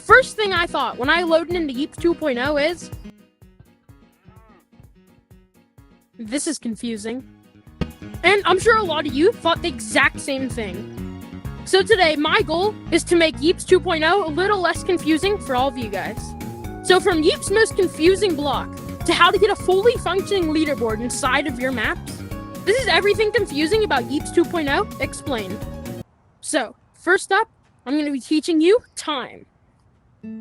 first thing I thought when I loaded into Yeeps 2.0 is, this is confusing. And I'm sure a lot of you thought the exact same thing. So today, my goal is to make Yeeps 2.0 a little less confusing for all of you guys. So from Yeeps' most confusing block to how to get a fully functioning leaderboard inside of your maps, this is everything confusing about Yeeps 2.0 explained. So, first up, I'm going to be teaching you time.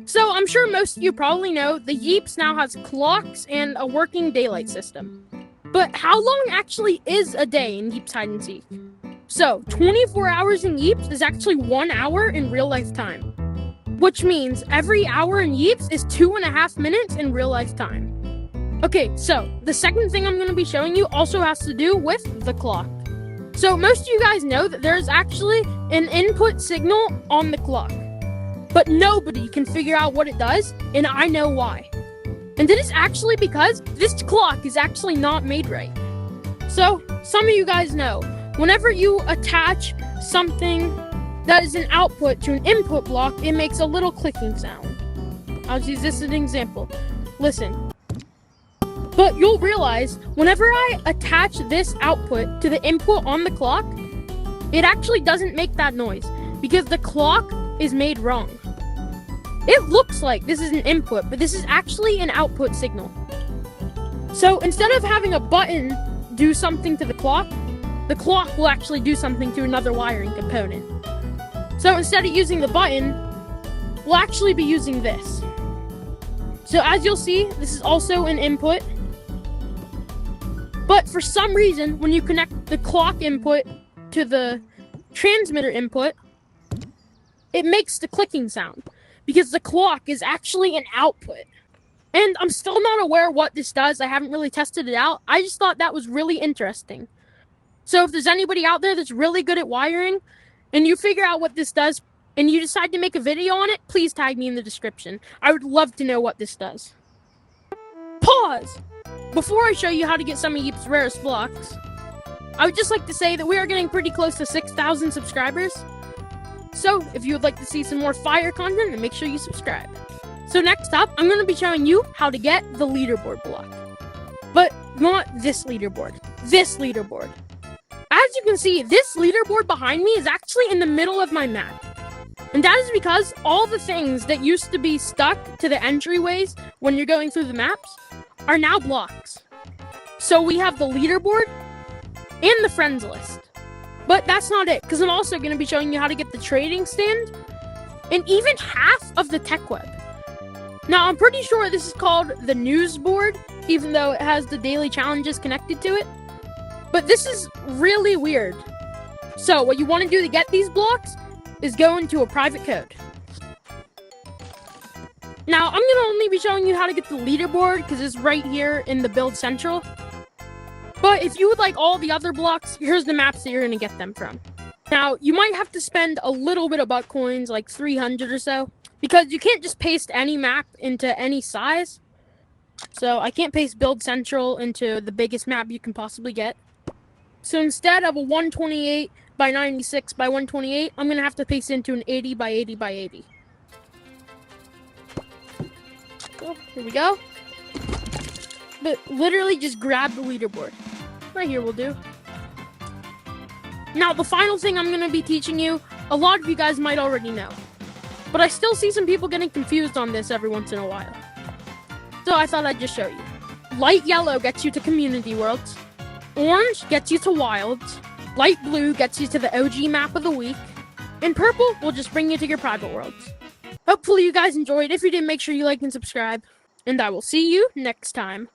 So I'm sure most of you probably know the Yeeps now has clocks and a working daylight system. But how long actually is a day in Yeeps Hide and Seek? So 24 hours in Yeeps is actually 1 hour in real life time. Which means every hour in Yeeps is 2.5 minutes in real life time. Okay, so the second thing I'm going to be showing you also has to do with the clock. So most of you guys know that there's actually an input signal on the clock. But nobody can figure out what it does, and I know why. And it is actually because this clock is actually not made right. So, some of you guys know, whenever you attach something that is an output to an input block, it makes a little clicking sound. I'll use this as an example. Listen. But you'll realize, whenever I attach this output to the input on the clock, it actually doesn't make that noise, because the clock is made wrong. It looks like this is an input, but this is actually an output signal. So instead of having a button do something to the clock will actually do something to another wiring component. So instead of using the button, we'll actually be using this. So as you'll see, this is also an input. But for some reason, when you connect the clock input to the transmitter input, it makes the clicking sound, because the clock is actually an output. And I'm still not aware what this does. I haven't really tested it out. I just thought that was really interesting. So if there's anybody out there that's really good at wiring, and you figure out what this does, and you decide to make a video on it, please tag me in the description. I would love to know what this does. Pause! Before I show you how to get some of Yeeps' rarest blocks, I would just like to say that we are getting pretty close to 6,000 subscribers. So, if you would like to see some more fire content, then make sure you subscribe. So next up, I'm going to be showing you how to get the leaderboard block. But not this leaderboard. This leaderboard. As you can see, this leaderboard behind me is actually in the middle of my map. And that is because all the things that used to be stuck to the entryways when you're going through the maps are now blocks. So we have the leaderboard and the friends list. But that's not it, because I'm also going to be showing you how to get the trading stand and even half of the tech web. Now, I'm pretty sure this is called the news board, even though it has the daily challenges connected to it. But this is really weird. So, what you want to do to get these blocks is go into a private code. Now, I'm going to only be showing you how to get the leaderboard, because it's right here in the build central. But if you would like all the other blocks, here's the maps that you're going to get them from. Now, you might have to spend a little bit of buck coins, like 300 or so, because you can't just paste any map into any size. So I can't paste Build Central into the biggest map you can possibly get. So instead of a 128 by 96 by 128, I'm going to have to paste into an 80 by 80 by 80. So, here we go. But literally just grab the leaderboard. Right here will do. Now, the final thing I'm going to be teaching you, a lot of you guys might already know. But I still see some people getting confused on this every once in a while. So I thought I'd just show you. Light yellow gets you to community worlds. Orange gets you to wilds. Light blue gets you to the OG map of the week. And purple will just bring you to your private worlds. Hopefully you guys enjoyed. If you did, make sure you like and subscribe. And I will see you next time.